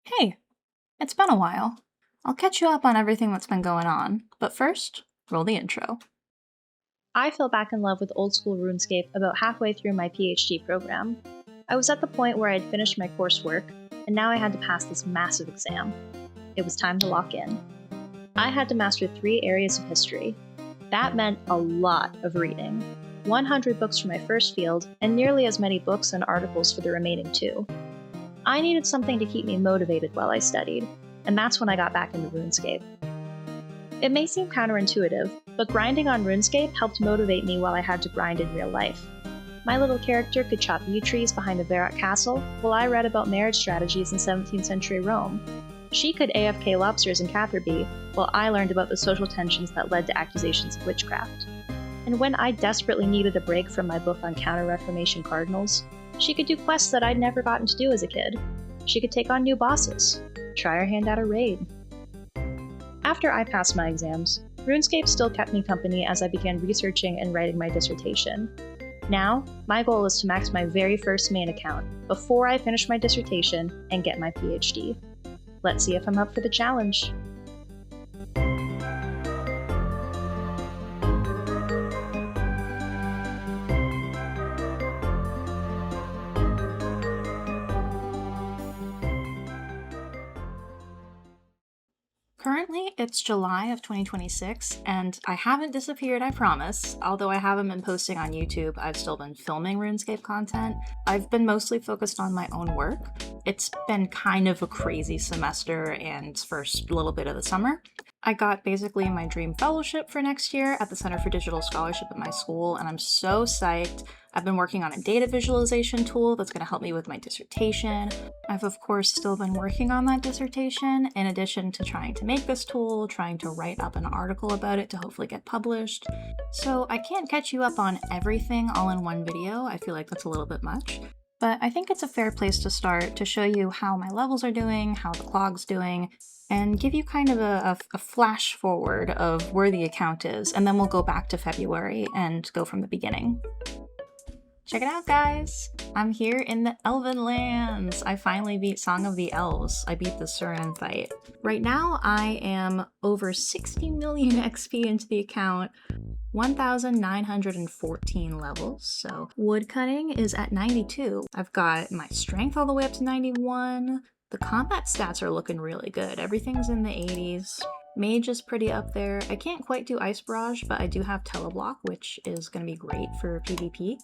Hey, it's been a while. I'll catch you up on everything that's been going on, but first, roll the intro. I fell back in love with old school RuneScape about halfway through my PhD program. I was at the point where I had finished my coursework, and now I had to pass this massive exam. It was time to lock in. I had to master 3 areas of history. That meant a lot of reading. 100 books for my first field, and nearly as many books and articles for the remaining 2. I needed something to keep me motivated while I studied, and that's when I got back into RuneScape. It may seem counterintuitive, but grinding on RuneScape helped motivate me while I had to grind in real life. My little character could chop yew trees behind a Varrock castle, while I read about marriage strategies in 17th century Rome. She could AFK lobsters in Catherby, while I learned about the social tensions that led to accusations of witchcraft. And when I desperately needed a break from my book on Counter-Reformation cardinals, she could do quests that I'd never gotten to do as a kid. She could take on new bosses, try her hand at a raid. After I passed my exams, RuneScape still kept me company as I began researching and writing my dissertation. Now, my goal is to max my very first main account before I finish my dissertation and get my PhD. Let's see if I'm up for the challenge. Currently, it's July of 2026, and I haven't disappeared, I promise. Although I haven't been posting on YouTube, I've still been filming RuneScape content. I've been mostly focused on my own work. It's been kind of a crazy semester and first little bit of the summer. I got basically my dream fellowship for next year at the Center for Digital Scholarship at my school, and I'm so psyched. I've been working on a data visualization tool that's going to help me with my dissertation. I've of course still been working on that dissertation, in addition to trying to make this tool, trying to write up an article about it to hopefully get published. So I can't catch you up on everything all in one video, I feel like that's a little bit much. But I think it's a fair place to start to show you how my levels are doing, how the clog's doing, and give you kind of a flash forward of where the account is, and then we'll go back to February and go from the beginning. Check it out, guys! I'm here in the Elven Lands! I finally beat Song of the Elves. I beat the Surin fight. Right now, I am over 60 million XP into the account, 1,914 levels, so woodcutting is at 92. I've got my strength all the way up to 91. The combat stats are looking really good. Everything's in the 80s. Mage is pretty up there. I can't quite do Ice Barrage, but I do have Teleblock, which is going to be great for PvP.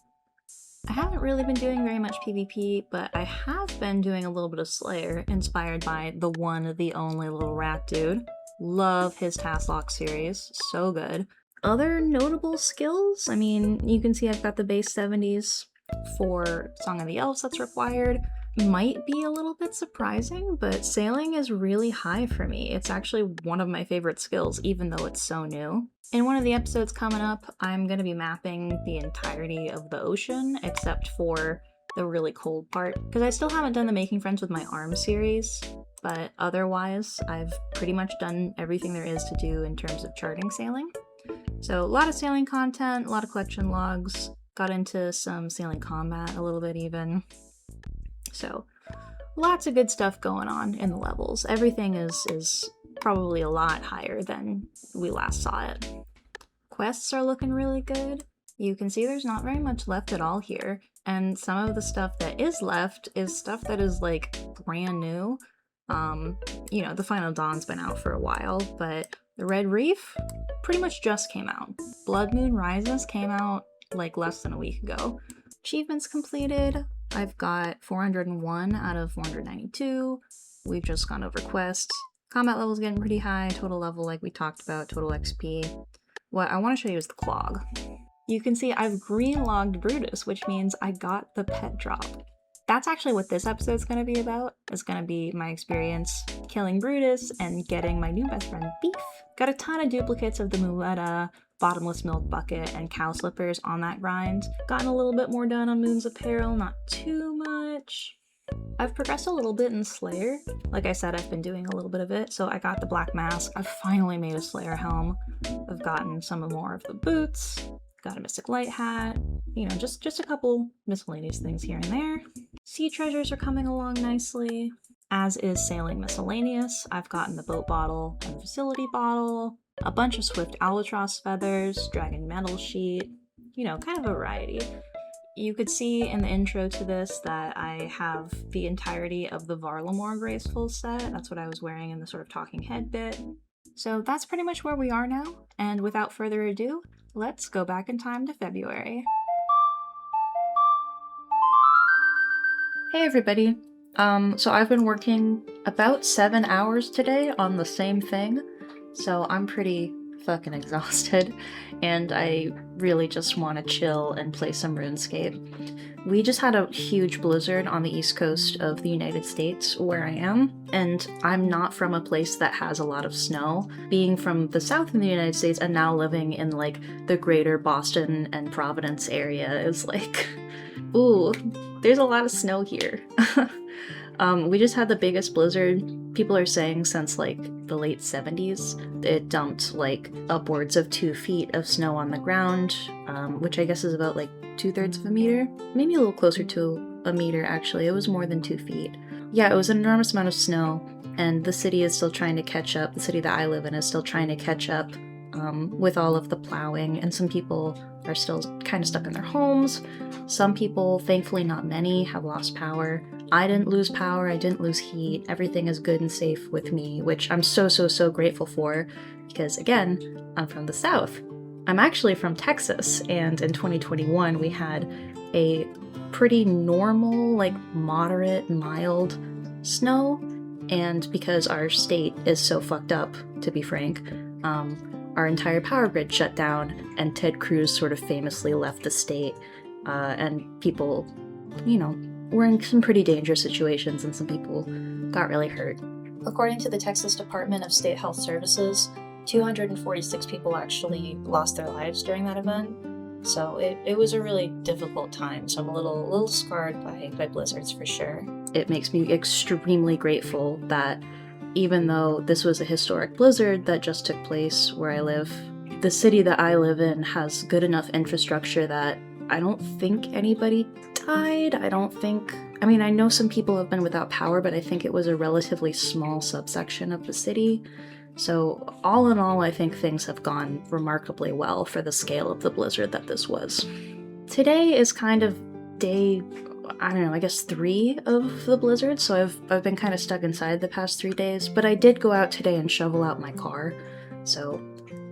I haven't really been doing very much PvP, but I have been doing a little bit of Slayer, inspired by the one, the only little rat dude. Love his Tasklock series, so good. Other notable skills? I mean, you can see I've got the base 70s for Song of the Elves that's required. Might be a little bit surprising, but sailing is really high for me. It's actually one of my favorite skills, even though it's so new. In one of the episodes coming up, I'm going to be mapping the entirety of the ocean, except for the really cold part, because I still haven't done the Making Friends with My Arms series, but otherwise, I've pretty much done everything there is to do in terms of charting sailing. So a lot of sailing content, a lot of collection logs, got into some sailing combat a little bit even. So lots of good stuff going on in the levels. Everything is probably a lot higher than we last saw it. Quests are looking really good. You can see there's not very much left at all here, and some of the stuff that is left is stuff that is like brand new. You know, the Final Dawn's been out for a while, but the Red Reef pretty much just came out. Blood Moon Rises came out like less than a week ago. Achievements completed. I've got 401 out of 492. We've just gone over quests. Combat level's getting pretty high, total level like we talked about, total XP. What I want to show you is the clog. You can see I've green logged Brutus, which means I got the pet drop. That's actually what this episode's going to be about. It's going to be my experience killing Brutus and getting my new best friend Beef. Got a ton of duplicates of the Muleta, Bottomless Milk Bucket, and Cow Slippers on that grind. Gotten a little bit more done on Moon's Apparel, not too much. I've progressed a little bit in Slayer. Like I said, I've been doing a little bit of it. So I got the Black Mask. I've finally made a Slayer helm. I've gotten some more of the boots. Got a Mystic Light hat. You know, just a couple miscellaneous things here and there. Sea treasures are coming along nicely. as is Sailing Miscellaneous. I've gotten the boat bottle and the facility bottle, a bunch of Swift Albatross feathers, dragon metal sheet, you know, kind of a variety. You could see in the intro to this that I have the entirety of the Varlamore Graceful set. That's what I was wearing in the sort of talking head bit. So that's pretty much where we are now, and without further ado, let's go back in time to February. Hey everybody! So I've been working about 7 hours today on the same thing, so I'm pretty fucking exhausted, and I really just want to chill and play some RuneScape. We just had a huge blizzard on the east coast of the United States where I am, and I'm not from a place that has a lot of snow. Being from the south in the United States and now living in like the greater Boston and Providence area is like, ooh, there's a lot of snow here. We just had the biggest blizzard, people are saying, since like the late 70s. It dumped like upwards of 2 feet of snow on the ground, which I guess is about like 2/3 of a meter. Maybe a little closer to a meter actually, it was more than 2 feet. Yeah, it was an enormous amount of snow, and the city is still trying to catch up. The city that I live in is still trying to catch up with all of the plowing, and some people are still kind of stuck in their homes. Some people, thankfully not many, have lost power. I didn't lose power, I didn't lose heat, everything is good and safe with me, which I'm so grateful for, because again, I'm from the south. I'm actually from Texas, and in 2021 we had a pretty normal, like moderate, mild snow, and because our state is so fucked up, to be frank, our entire power grid shut down, and Ted Cruz sort of famously left the state, and people, you know, were in some pretty dangerous situations, and some people got really hurt. According to the Texas Department of State Health Services, 246 people actually lost their lives during that event, so it was a really difficult time, so I'm a little scarred by blizzards for sure. It makes me extremely grateful that even though this was a historic blizzard that just took place where I live, the city that I live in has good enough infrastructure that I don't think anybody died. I mean, I know some people have been without power, but I think it was a relatively small subsection of the city. So all in all, I think things have gone remarkably well for the scale of the blizzard that this was. Today is kind of day, I don't know, I guess 3 of the blizzard, so I've been kind of stuck inside the past 3 days, but I did go out today and shovel out my car, so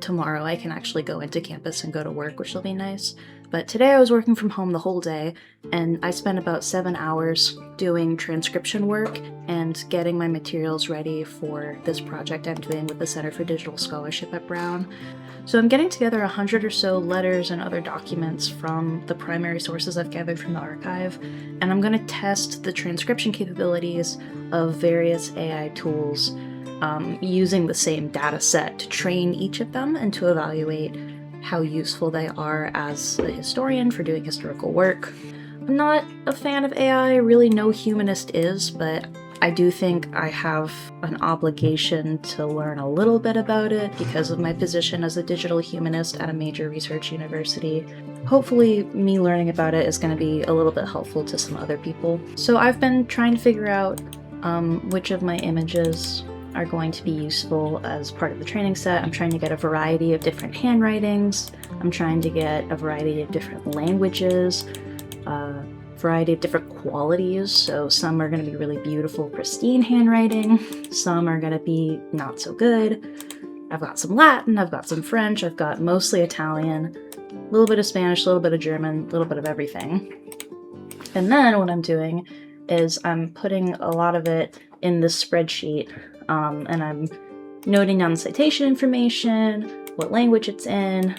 tomorrow I can actually go into campus and go to work, which will be nice. But today I was working from home the whole day, and I spent about 7 hours doing transcription work and getting my materials ready for this project I'm doing with the Center for Digital Scholarship at Brown. So I'm getting together 100 or so letters and other documents from the primary sources I've gathered from the archive, and I'm going to test the transcription capabilities of various AI tools using the same data set to train each of them and to evaluate how useful they are as a historian for doing historical work. I'm not a fan of AI, really no humanist is, but I do think I have an obligation to learn a little bit about it because of my position as a digital humanist at a major research university. Hopefully me learning about it is going to be a little bit helpful to some other people. So I've been trying to figure out which of my images are going to be useful as part of the training set. I'm trying to get a variety of different handwritings. I'm trying to get a variety of different languages, a variety of different qualities. So some are going to be really beautiful, pristine handwriting. Some are going to be not so good. I've got some Latin, I've got some French, I've got mostly Italian, a little bit of Spanish, a little bit of German, a little bit of everything. And then what I'm doing is I'm putting a lot of it in this spreadsheet, and I'm noting down the citation information, what language it's in,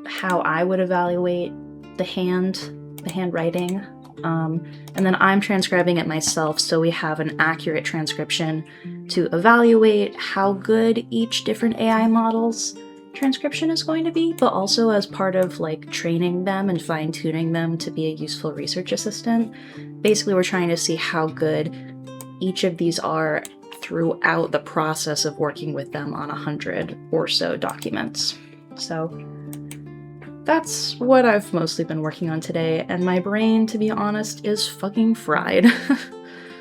how I would evaluate the handwriting, and then I'm transcribing it myself so we have an accurate transcription to evaluate how good each different AI model's transcription is going to be, but also as part of like training them and fine-tuning them to be a useful research assistant. Basically, we're trying to see how good each of these are throughout the process of working with them on 100 or so documents. So that's what I've mostly been working on today, and my brain, to be honest, is fucking fried.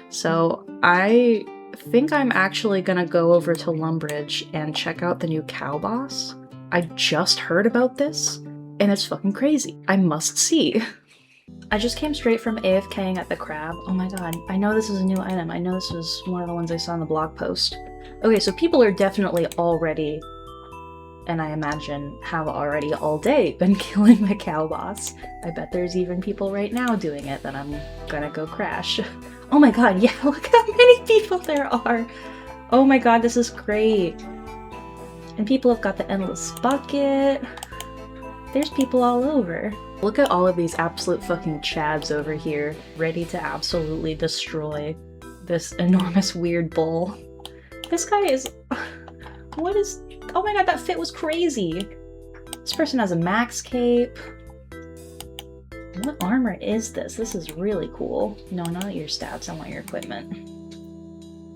So I think I'm actually gonna go over to Lumbridge and check out the new cow boss. I just heard about this, and it's fucking crazy. I must see. I just came straight from AFKing at the crab. Oh my god, I know this is a new item. I know this was one of the ones I saw in the blog post. Okay, so people are definitely already, and I imagine have already all day been killing the cow boss. I bet there's even people right now doing it that I'm gonna go crash. Oh my god, yeah, look how many people there are! Oh my god, this is great! And people have got the endless bucket. There's people all over. Look at all of these absolute fucking chads over here, ready to absolutely destroy this enormous weird bull. This guy is... What is... Oh my god, that fit was crazy! This person has a max cape. What armor is this? This is really cool. No, not your stats, I want your equipment.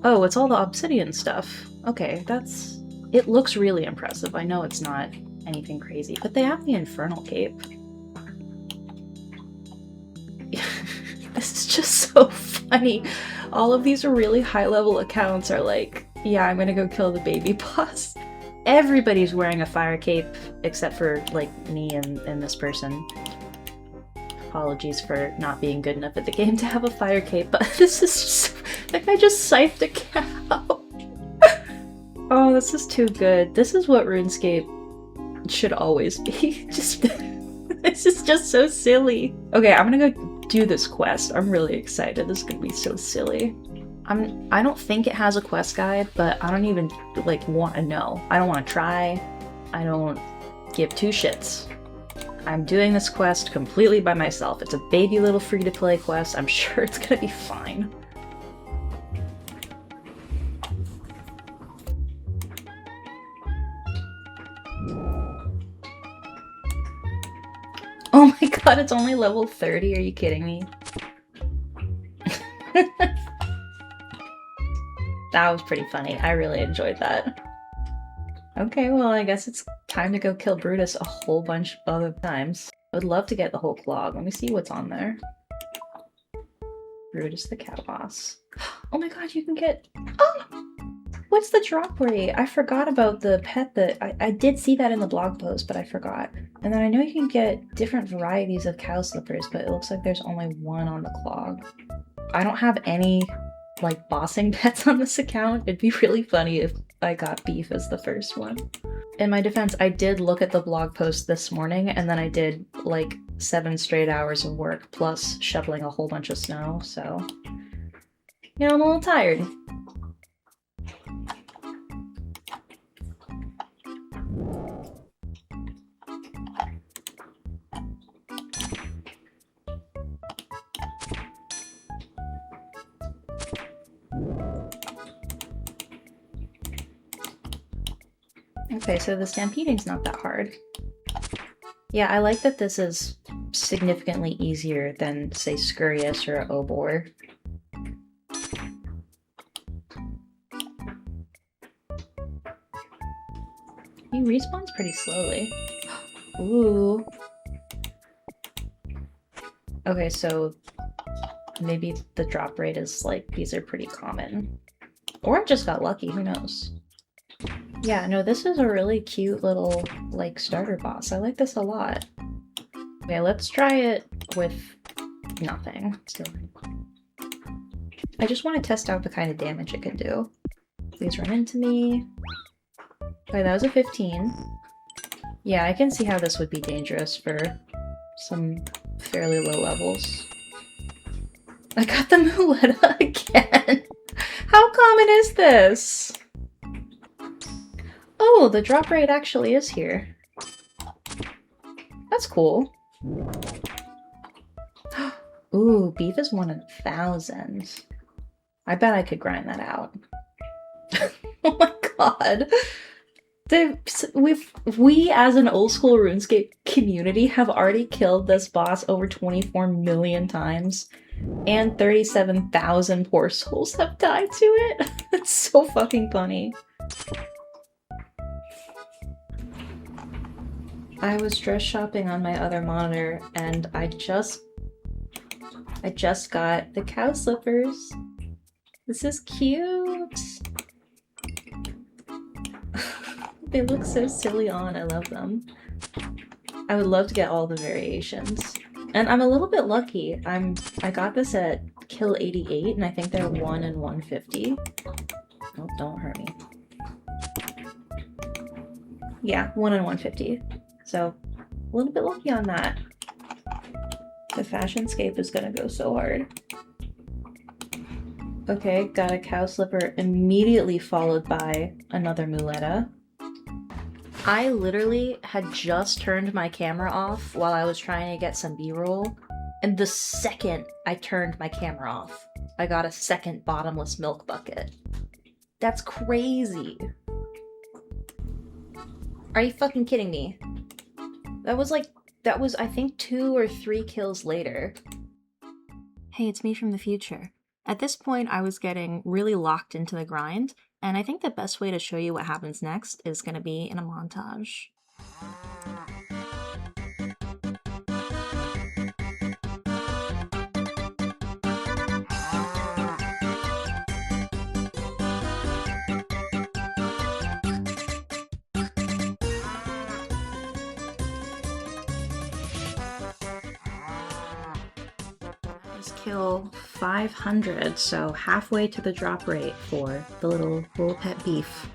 Oh, it's all the obsidian stuff. Okay, that's... It looks really impressive. I know it's not anything crazy, but they have the infernal cape. This is just so funny. All of these really high-level accounts are like, yeah, I'm gonna go kill the baby boss. Everybody's wearing a fire cape, except for, like, me and this person. Apologies for not being good enough at the game to have a fire cape, but this is just... Like, I just scythed a cow. Oh, this is too good. This is what RuneScape should always be. Just... This is just so silly. Okay, I'm gonna go do this quest. I'm really excited. This is gonna be so silly. I don't think it has a quest guide, but I don't even, like, want to know. I don't want to try. I don't give two shits. I'm doing this quest completely by myself. It's a baby little free-to-play quest. I'm sure it's gonna be fine. Oh my god, it's only level 30? Are you kidding me? That was pretty funny. I really enjoyed that. Okay, well, I guess it's time to go kill Brutus a whole bunch of other times. I would love to get the whole clog. Let me see what's on there. Brutus the cow boss. Oh my god, you can get... Oh! What's the drop rate? I forgot about the pet that... I did see that in the blog post, but I forgot. And then I know you can get different varieties of cow slippers, but it looks like there's only one on the clog. I don't have any, like, bossing pets on this account. It'd be really funny if I got beef as the first one. In my defense, I did look at the blog post this morning, and then I did, like, 7 straight hours of work, plus shoveling a whole bunch of snow, so... You know, I'm a little tired. Okay, so the stampeding's not that hard. Yeah, I like that this is significantly easier than, say, Scurious or Obor. He respawns pretty slowly. Ooh. Okay, so maybe the drop rate is like, these are pretty common. Or I just got lucky, who knows? Yeah, no, this is a really cute little, like, starter boss. I like this a lot. Okay, let's try it with nothing. Still. I just want to test out the kind of damage it can do. Please run into me. Okay, that was a 15. Yeah, I can see how this would be dangerous for some fairly low levels. I got the Muleta again! How common is this? Oh, the drop rate actually is here. That's cool. Ooh, beef is 1 in 1,000. I bet I could grind that out. Oh my god. We as an old school RuneScape community have already killed this boss over 24 million times. And 37,000 poor souls have died to it. It's so fucking funny. I was dress shopping on my other monitor and I just got the cow slippers. This is cute. They look so silly on. I love them. I would love to get all the variations. And I'm a little bit lucky. I got this at kill 88, and I think they're 1 in 150. Oh, don't hurt me. Yeah, 1 in 150. So, a little bit lucky on that. The Fashionscape is gonna go so hard. Okay, got a cow slipper immediately followed by another muleta. I literally had just turned my camera off while I was trying to get some B-roll, and the second I turned my camera off, I got a second bottomless milk bucket. That's crazy. Are you fucking kidding me? That was I think 2 or 3 kills later. Hey, it's me from the future. At this point, I was getting really locked into the grind, and I think the best way to show you what happens next is going to be in a montage. Kill 500, so halfway to the drop rate for the little pet beef.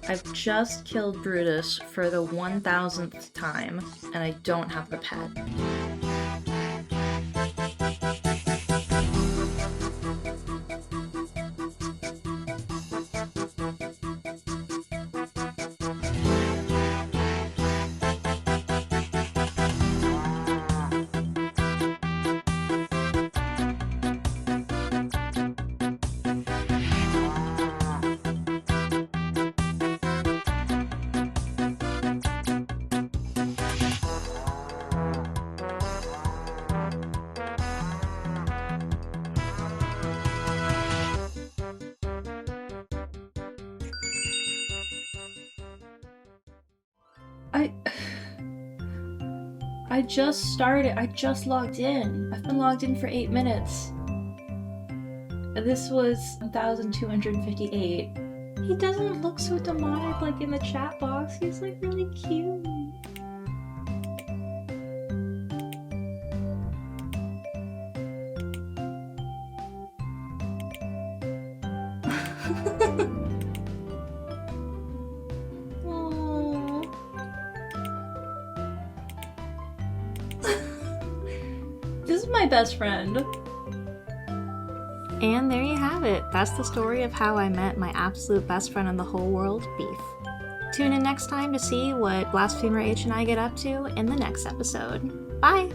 I've just killed Brutus for the 1000th time, and I don't have the pet. I just started. I just logged in. I've been logged in for 8 minutes. This was 1,258. He doesn't look so demonic like in the chat box. He's like really cute. This is my best friend. And there you have it. That's the story of how I met my absolute best friend in the whole world, Beef. Tune in next time to see what Blasphemer H and I get up to in the next episode. Bye!